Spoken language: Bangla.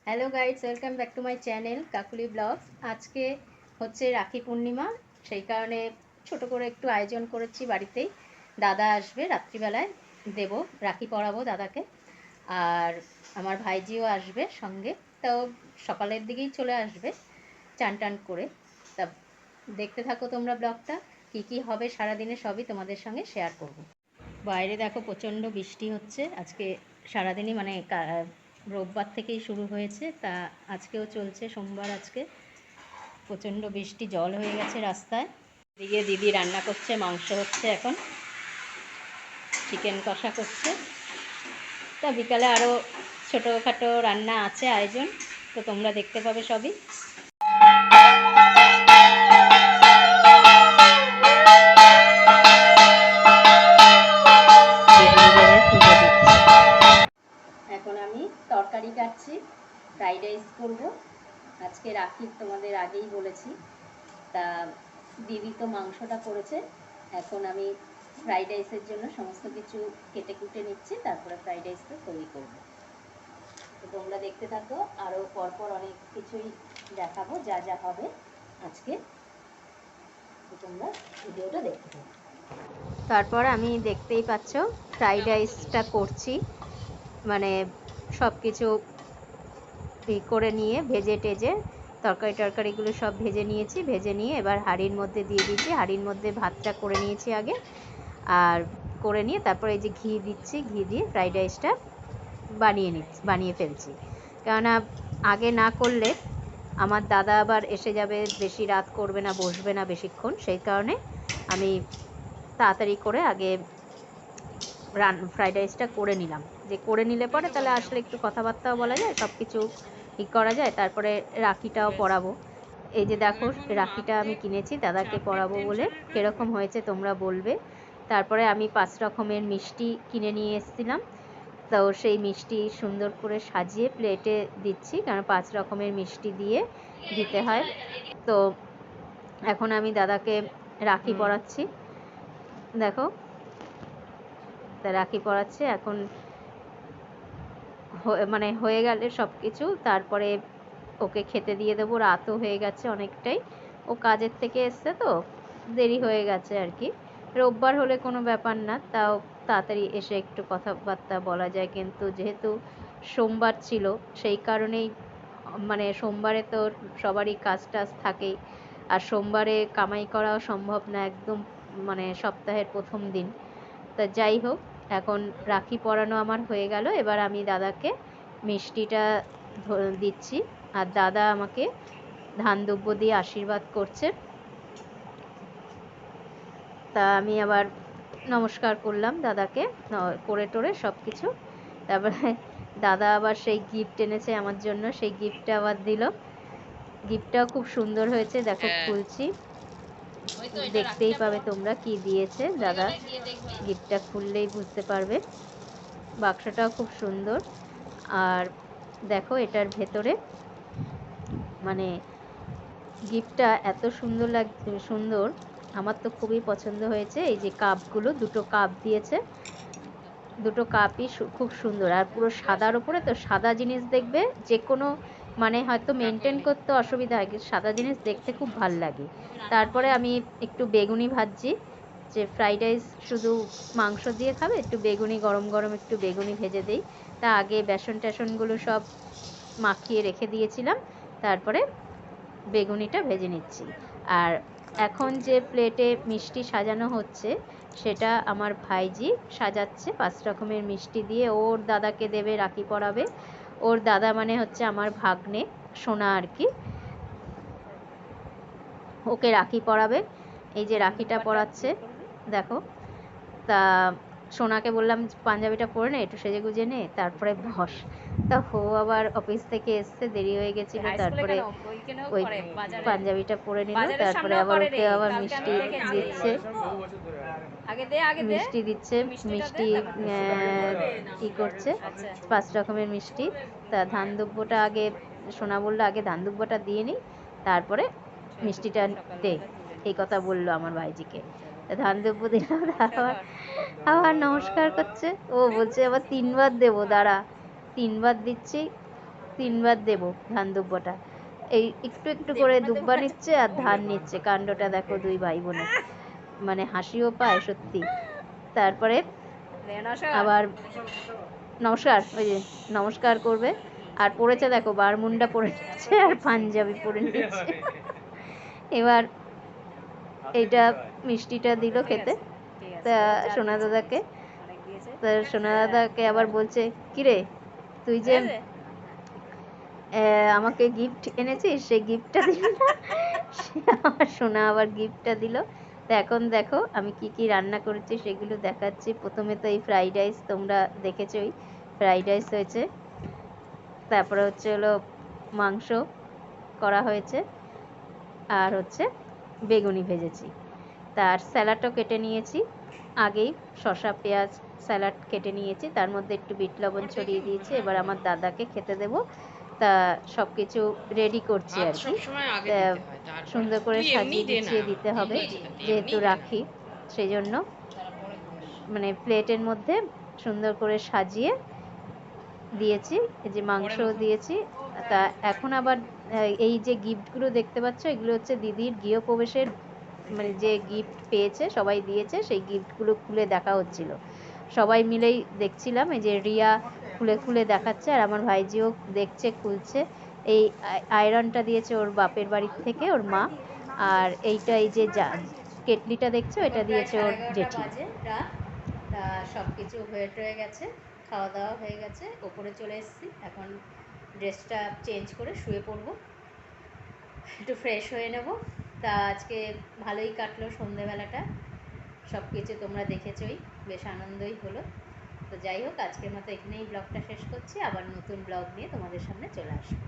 Hello guys, welcome back to my channel Kakuli vlogs. আজকে হচ্ছে রাখি পূর্ণিমা, সেই কারণে ছোট করে একটু আয়োজন করেছি বাড়িতেই। দাদা আসবে রাত্রিবেলায়, দেব রাখি পরাবো দাদাকে। আর আমার ভাইজিও আসবে সঙ্গে, তাও সকালের দিকেই চলে আসবে চান টান করে। তা দেখতে থাকো তোমরা ব্লগটা, কি কি হবে সারাদিনে সবই তোমাদের সঙ্গে শেয়ার করব। বাইরে দেখো প্রচণ্ড বৃষ্টি হচ্ছে আজকে সারাদিনই, মানে রোববার থেকেই শুরু হয়েছে, তা আজকেও চলছে, সোমবার আজকে। প্রচণ্ড বৃষ্টি, জল হয়ে গেছে রাস্তায়। এদিকে দিদি রান্না করছে, মাংস হচ্ছে এখন, চিকেন কষা করছে। তা বিকালে আরও ছোটোখাটো রান্না আছে আয়োজন, তো তোমরা দেখতে পাবে সবই। এখন আমি তরকারি কাটছি, ফ্রাইড রাইস করবো আজকে। রাখি তোমাদের আগেই বলেছি। তা দিদি তো মাংসটা করেছে, এখন আমি ফ্রাইড রাইসের জন্য সমস্ত কিছু কেটে কুটে নিচ্ছি, তারপরে ফ্রাইড রাইসটা তৈরি করবো। তো তোমরা দেখতে থাকো, আরও পরপর অনেক কিছুই দেখাবো যা যা হবে আজকে, তো তোমরা ভিডিওটা দেখতে থাকো। তারপর আমি দেখতেই পাচ্ছ ফ্রাইড রাইসটা করছি, মানে সব কিছু করে নিয়ে ভেজে টেজে তরকারিগুলো সব ভেজে নিয়েছি, ভেজে নিয়ে এবার হাঁড়ির মধ্যে দিয়ে দিয়েছি। হাঁড়ির মধ্যে ভাতটা করে নিয়েছি আগে, আর করে নিয়ে তারপরে এই যে ঘি দিচ্ছি, ঘি দিয়ে ফ্রাইড রাইসটা বানিয়ে ফেলছি। কেননা আগে না করলে আমার দাদা আবার এসে যাবে, বেশি রাত করবে না, বসবে না বেশিক্ষণ, সেই কারণে আমি তাড়াতাড়ি করে আগে ফ্রাইড রাইসটা করে নিলাম। যে করে নিলে পরে তাহলে আসলে একটু কথাবার্তাও বলা যায়, সব কিছু ই করা যায়। তারপরে রাখিটাও পরাবো। এই যে দেখো রাখিটা আমি কিনেছি দাদাকে পরাবো বলে, কীরকম হয়েছে তোমরা বলবে। তারপরে আমি 5 রকমের মিষ্টি কিনে নিয়ে এসেছিলাম, তো সেই মিষ্টি সুন্দর করে সাজিয়ে প্লেটে দিচ্ছি, কারণ 5 রকমের মিষ্টি দিয়ে দিতে হয়। তো এখন আমি দাদাকে রাখি পরাচ্ছি, দেখো তা রাখি পরাচ্ছে এখন। মানে হয়ে গেলে সব কিছু তারপরে ওকে খেতে দিয়ে দেবো। রাতও হয়ে গেছে অনেকটাই, ও কাজের থেকে এসছে তো দেরি হয়ে গেছে আর কি। রোববার হলে কোনো ব্যাপার না, তাও তাড়াতাড়ি এসে একটু কথাবার্তা বলা যায়, কিন্তু যেহেতু সোমবার ছিল সেই কারণেই, মানে সোমবারে তো সবারই কাজ টাজ থাকেই, আর সোমবারে কামাই করাও সম্ভব না একদম, মানে সপ্তাহের প্রথম দিন। তা যাই হোক, এখন রাখি পরানো আমার হয়ে গেল, এবার আমি দাদাকে মিষ্টিটা দিচ্ছি, আর দাদা আমাকে ধান দুব্য দিয়ে আশীর্বাদ করছে। তা আমি আবার নমস্কার করলাম দাদাকে, করে টোরে সব কিছু। তারপরে দাদা আবার সেই গিফট এনেছে আমার জন্য, সেই গিফটটা আবার দিল। গিফটটাও খুব সুন্দর হয়েছে, দেখো খুলছি, দেখতেই পাবে তোমরা কি দিয়েছে দাদা, গিফটটা খুললেই বুঝতে পারবে। বাক্সটাও খুব সুন্দর, আর দেখো এটার ভেতরে মানে গিফটটা এত সুন্দর সুন্দর, আমার তো খুবই পছন্দ হয়েছে। এই যে কাপগুলো, দুটো কাপ দিয়েছে, দুটো কাপই খুব সুন্দর, আর পুরো সাদার ওপরে, তো সাদা জিনিস দেখবে যে কোনো, মানে হয়তো মেনটেন করতে অসুবিধা হয়, কিন্তু সাদা জিনিস দেখতে খুব ভাল লাগে। তারপরে আমি একটু বেগুনি ভাজছি, যে ফ্রাইড রাইস শুধু মাংস দিয়ে খাবে, একটু বেগুনি গরম গরম একটু বেগুনি ভেজে দিই। তা আগে বেসন টেসনগুলো সব মাখিয়ে রেখে দিয়েছিলাম, তারপরে বেগুনিটা ভেজে নিচ্ছি। আর এখন যে প্লেটে মিষ্টি সাজানো হচ্ছে সেটা আমার ভাইজি সাজাচ্ছে, 5 রকমের মিষ্টি দিয়ে ওর দাদাকে দেবে, রাখি পরাবে। ওর দাদা মানে হচ্ছে আমার ভাগ্নে, সোনা আর কি, ওকে রাখি পরাবে। এই যে রাখিটা পরাচ্ছে দেখো। তা সোনাকে বললাম পাঞ্জাবিটা পরে নে, একটু সেজে গুজে নে, তারপরে বস। তা ও আবার অফিস থেকে এসছে, দেরি হয়ে গেছিলো, তারপরে ওই পাঞ্জাবিটা পরে নিল, তারপরে আবার ওকে আবার মিষ্টি দিচ্ছে, মিষ্টি দিচ্ছে, মিষ্টি ই করছে, 5 রকমের মিষ্টি। তা ধান দুব্বটা আগে, সোনা বললো আগে ধান দুব্বটা দিয়ে নিই, তারপরে মিষ্টিটা দে, এই কথা বললো আমার ভাইজিকে। ধান দুব্ব দিলাম, আবার নমস্কার করছে, ও বলছে আবার 3 বার দেবো, দাঁড়া 3 বার দিচ্ছি। 3 বার দেবো ধান দুব্বটা। এই একটু একটু করে দুব্বা নিচ্ছে আর ধান নিচ্ছে, কাণ্ডটা দেখো দুই ভাই বোনের, মানে হাসিও পায় সত্যি। তারপরে আবার নমস্কার, ওই যে নমস্কার করবে। আর পড়েছে দেখো বারমুন্ডা পরে নিচ্ছে আর পাঞ্জাবি পরে নিচ্ছে। এবার এইটা মিষ্টিটা দিল খেতে, তা সোনা দাদাকে। তা সোনা দাদাকে আবার বলছে, কিরে তুই যে আমাকে গিফট এনেছিস, সেই গিফটটা দিলি না? সে আমার সোনা আবার গিফটটা দিল। তো এখন দেখো আমি কি কি রান্না করেছি সেগুলো দেখাচ্ছি। প্রথমে তো এই ফ্রাইড রাইস তোমরা দেখেছোই, ফ্রাইড রাইস হয়েছে। তারপরে হচ্ছে হলো মাংস করা হয়েছে, আর হচ্ছে বেগুনি ভেজেছি। তার স্যালাডও কেটে নিয়েছি আগেই, শসা পেঁয়াজ স্যালাড কেটে নিয়েছি, তার মধ্যে একটু বিট লবণ ছড়িয়ে দিয়েছি। এবার আমার দাদাকে খেতে দেবো, তা সব কিছু রেডি করছি আর কি। সুন্দর করে সাজিয়ে গুছিয়ে দিতে হবে, যেহেতু রাখি সেই জন্য মানে প্লেটের মধ্যে সুন্দর করে সাজিয়ে দিয়েছি। এই যে মাংস দিয়েছি। তা এখন আবার এই যে গিফটগুলো দেখতে পাচ্ছ, এগুলো হচ্ছে দিদির গৃহপ্রবেশের মানে যে গিফট পেয়েছে সবাই দিয়েছে, সেই গিফটগুলো খুলে দেখা হচ্ছিল, সবাই মিলেই দেখছিলাম। এই যে রিয়া খুলে খুলে দেখাচ্ছে আর আমার ভাইজিও দেখছে, খুলছে। এই আয়রনটা দিয়েছে ওর বাপের বাড়ির থেকে ওর মা, আর এইটা এই যে কেটলিটা দেখছো এটা দিয়েছে ওর জেঠি। তা সব কিছু হয়ে গেছে, খাওয়া দাওয়া হয়ে গেছে, ওপরে চলে এসেছি। এখন ড্রেসটা চেঞ্জ করে শুয়ে পড়বো, একটু ফ্রেশ হয়ে নেব। তা আজকে ভালোই কাটলো সন্ধেবেলাটা, সব কিছু তোমরা দেখেছোই, বেশ আনন্দই হলো। তো যাই হোক, আজকের মতো এখানেই ব্লগটা শেষ করছি, আবার নতুন ব্লগ নিয়ে তোমাদের সামনে চলে আসবো।